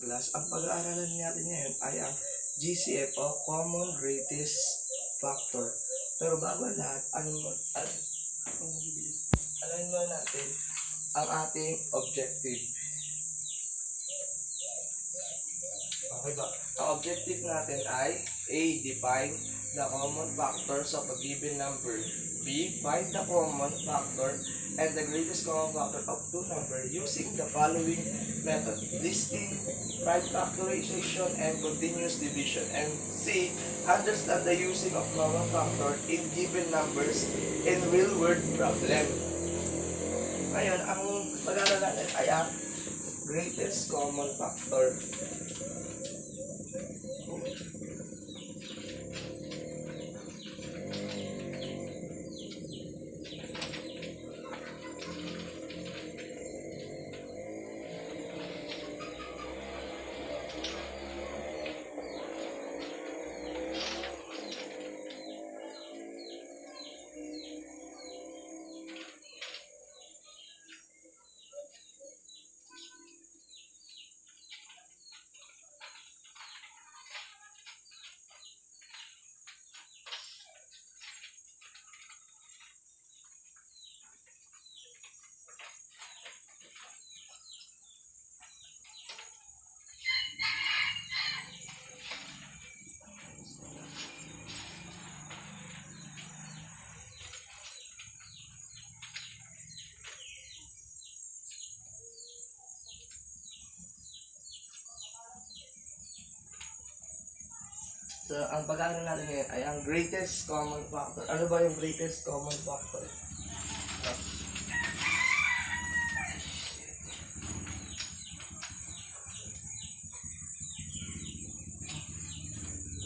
class, ang pag-aaralan natin ngayon ay ang GCF o Common Greatest Factor. Pero bago lahat, alamin mo natin ang ating objective. Okay ba? Ang objective natin ay A. Define the common factors of a given number. B. Find the common factor and the greatest common factor of two numbers using the following method: listing, prime factorization, and continuous division. And C. Understand the using of common factor in given numbers in real-world problem. Ngayon, ang pag-aaral natin ay ang greatest common factor. So, ang pag-aaral natin ngayon ay ang greatest common factor. Ano ba yung greatest common factor?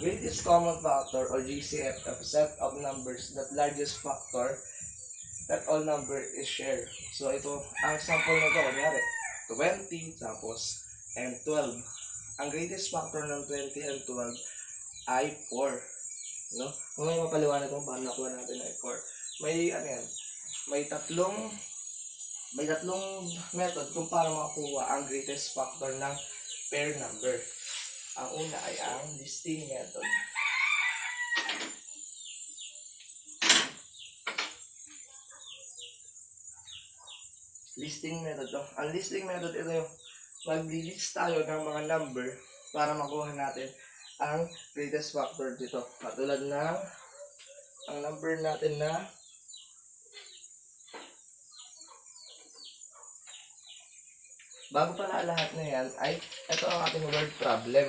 Greatest common factor or GCF of set of numbers that largest factor that all number is shared. So, ito, ang sample na ito, kunyari, 20, tapos, and 12. Ang greatest factor ng 20 and 12 ay 4. No? Kung may mapaliwanag kung paano nakuha natin ay 4. May tatlong method kung paano makakuha ang greatest factor ng pair number. Ang una ay ang listing method. Listing method to. Ang listing method ito yung mag-list tayo ng mga number para makuha natin ang greatest factor dito. Katulad ng ang number natin na bago pala lahat na yan ay ito ang ating word problem.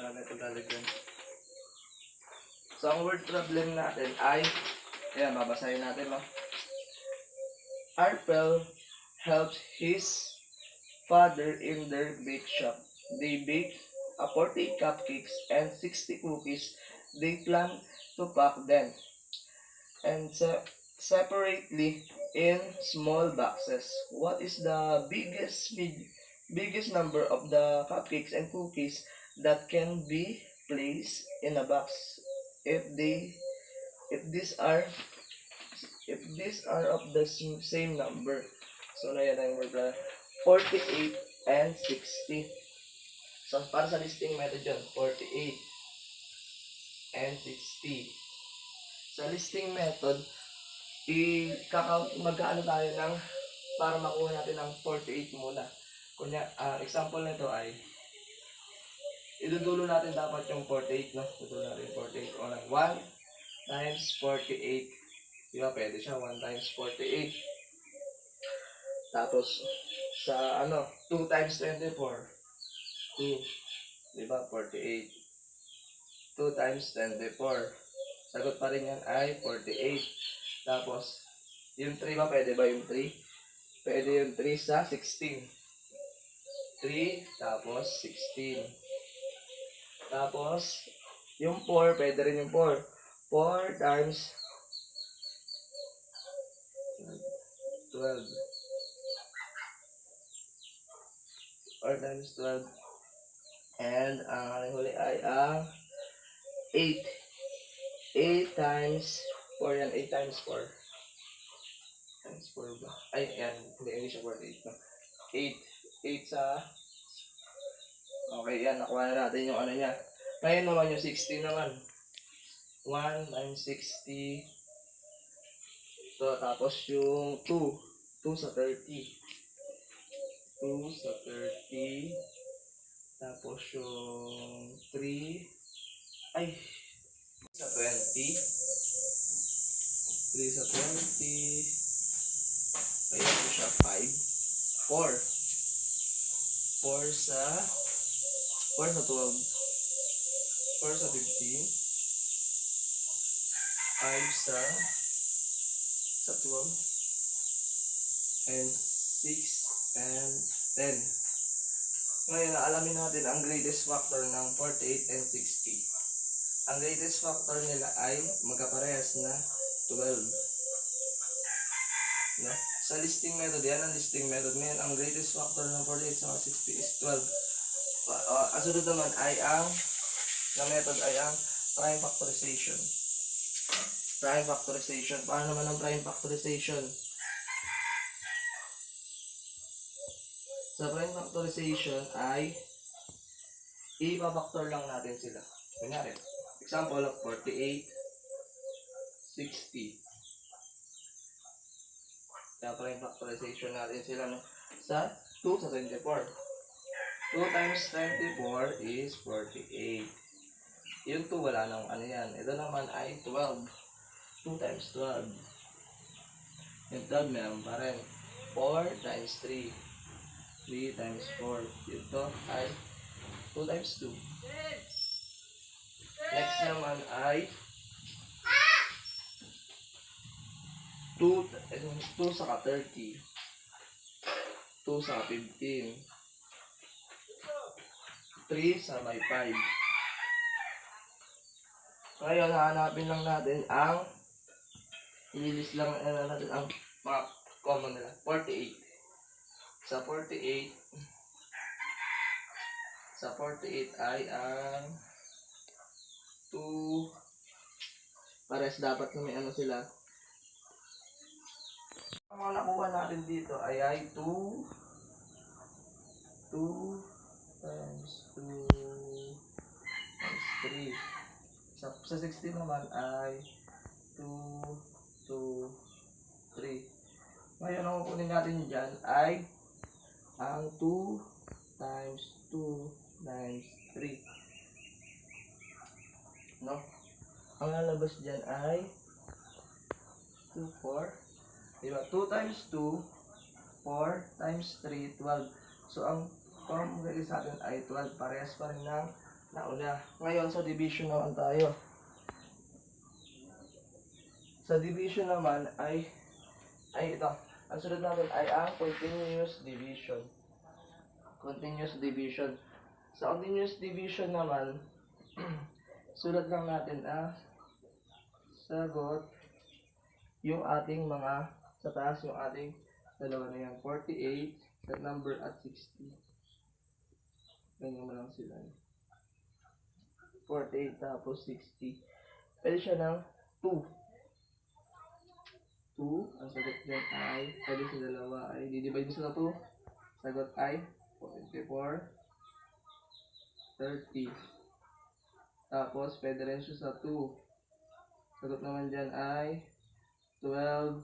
Para na ito lalagyan. So ang word problem natin ay ayan, babasahin natin, no? Arpel helps his father in their bake shop. They bake 40 cupcakes and 60 cookies. They plan to pack them and separately in small boxes. What is the biggest number of the cupcakes and cookies that can be placed in a box if these are of the same number? So na yan ang word 48 and 60. So, para sa listing method yun, 48 and 60. Sa listing method, mag-ano tayo ng, para makuha natin ng 48 muna. Kunya, example nito ay, idudulo natin dapat yung 48, no? Idudulo natin yung 48. O lang, 1 times 48. Diba, pwede siya, 1 times 48. Tapos, sa 2 times 24. 2, diba? 48. 2 times 24. Sagot pa rin yan ay 48. Tapos, yung 3 ba? Pwede ba yung 3? Pwede yung 3 sa 16. 3, tapos 16. Tapos, yung 4, pwede rin yung 4. 4 times 12. 4 times 12. And ang huli ay ang 8. 8 times 4 yan. 8 times 4. Times 4 ba? Ay, yan. Hindi siya 48. No? 8 8 sa... Okay, yan. Nakuha na natin yung ano niya. Ngayon naman yung 60 naman. 1 times 60. So, tapos yung 2. 2 sa 30. 2 sa 30. Tapos yung 3. Ay, sa 20. 3 sa 20. Ayan po siya. 5. 4. 4 sa 12. 4 sa 15. 5 sa 12. And 6 and 10. Ngayon, alamin natin ang greatest factor ng 48 and 60. Ang greatest factor nila ay magkaparehas na 12. No? Sa listing method, yan ang listing method. Ngayon, ang greatest factor ng 48 sa 60 is 12. Ang sunod naman ay na method ay ang prime factorization. Prime factorization. Paano naman ang prime factorization? Sa prime factorization ay ipa-factor lang natin sila. Kunyari, example of 48, 60. Sa prime factorization natin sila no? Sa 2 sa 24. 2 times 24 is 48. Yung 2 wala nang ano yan. Ito naman ay 12. 2 times 12. Yung 12 meron pa rin. 4 times 3. 3 times 4. Ito ay 2 times 2. Next naman ay 2 sa 30. 2 sa 15. 3 sa may 5. Ngayon, hahanapin lang natin ang ililis lang natin ang mga common nila. 48. Sa 48 ay ang 2 pares dapat na may ano sila. Ang mga nakuha natin dito ay 2 times 2 times 3. Sa 16 naman ay 2, 2, 3. Ngayon, ang kukunin natin dyan ay ang 2 times 2 times 3. No? Ang lalabas dyan ay 2, 4. Diba? 2 times 2, 4 times 3, 12. So, ang formula sa atin ay 12. Parehas pa rin ng nauna. Ngayon, sa division naman tayo. Sa division naman ay ito. Ang sunod natin ay ang continuous division. Continuous division. Sa continuous division naman, sulat lang natin ang sagot yung ating mga sa taas yung ating dalawa na yan. 48, that number at 60. Ganyan mo lang sila. 48 tapos 60. Pwede siya ng 2. 2. Ang sagot dyan ay, pwede sa dalawa ay, didivide mo sa 2. Sagot ay 24, 30. Tapos, pwede rin siya sa 2. Sagot naman dyan ay 12,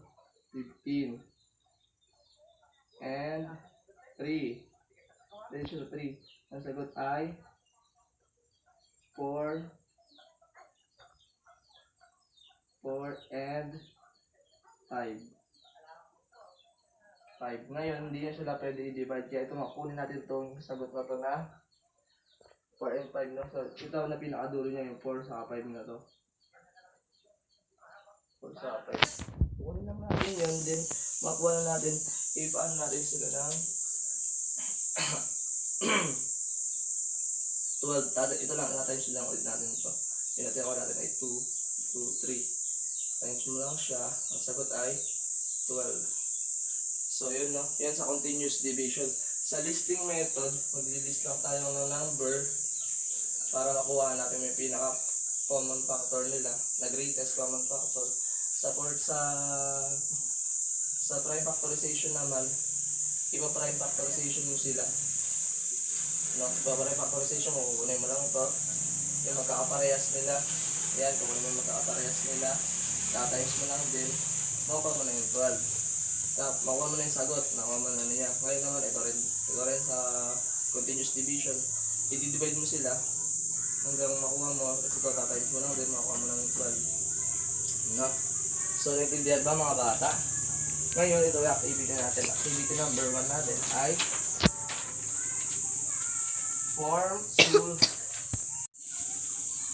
15. And 3. Pwede siya sa 3. Ang sagot ay 4, 4 and 5. 5. Ngayon, hindi na sila pwede i-divide. Kaya ito, makunin natin itong sagot na ito na 4 and 5. No? So, ito na pinakadulo niya yung 4 sa 5 na to. 4 sa 5. Kunin lang natin yun. Then, makuha na natin. Ipaan natin sila ng 12. Ito lang. Times lang ulit natin ito. Yung natin natin ay 2, 2, 3. Times mo lang siya. Ang sagot ay 12. So, yun no. Yan sa continuous division. Sa listing method, mag-list lang tayo ng number para makuha natin may pinaka common factor nila, na greatest common factor. Sa prime factorization naman, ipa-prime factorization mo sila. No, ipa-prime factorization mo, kukunin mo lang ito. Yung magkakaparehas nila. Yan, kukunin mo yung magkakaparehas nila. Tatimes mo lang din. Makuha mo na yung 12. Makuha mo na yung sagot. Nakuha mo na niya. Ngayon naman, ito rin sa continuous division. I-divide mo sila hanggang makuha mo. Kasi ito, tatimes mo lang din. Makuha mo na yung 12. No? So, naintindihan ba mga bata? Ngayon, ito yung activity natin. Activity number 1 natin ay form 2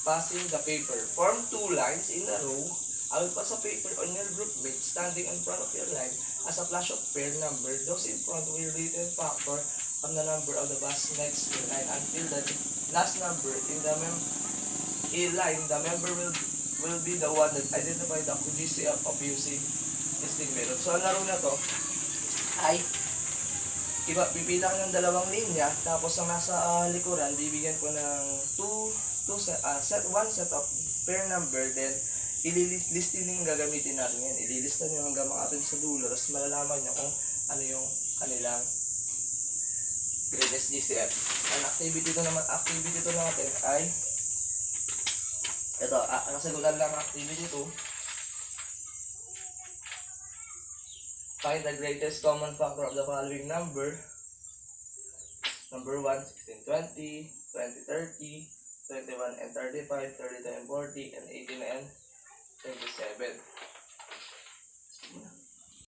passing the paper. Form 2 lines in a row. I will pass a paper on your group mate standing in front of your line as a flash of pair number. Those in front will written factor on the number of the bus next to line until the last number in the line. The member will be the one that identify the GCF of using listing method. So, ang laro na to ay pipila ko ng dalawang linya, tapos ang nasa likuran, bibigyan ko ng one set of pair number, then ililistin yung gagamitin natin yan. Ililista nyo hanggang makatin sa dulo, tapos malalaman nyo kung ano yung kanilang greatest GCF. Ang activity to natin ay ito, kasagutan lang activity 2. Find the greatest common factor of the following number. Number 1, 16, 20, 20, 30, 21 and 35, 32 and 40, and 18 and 27.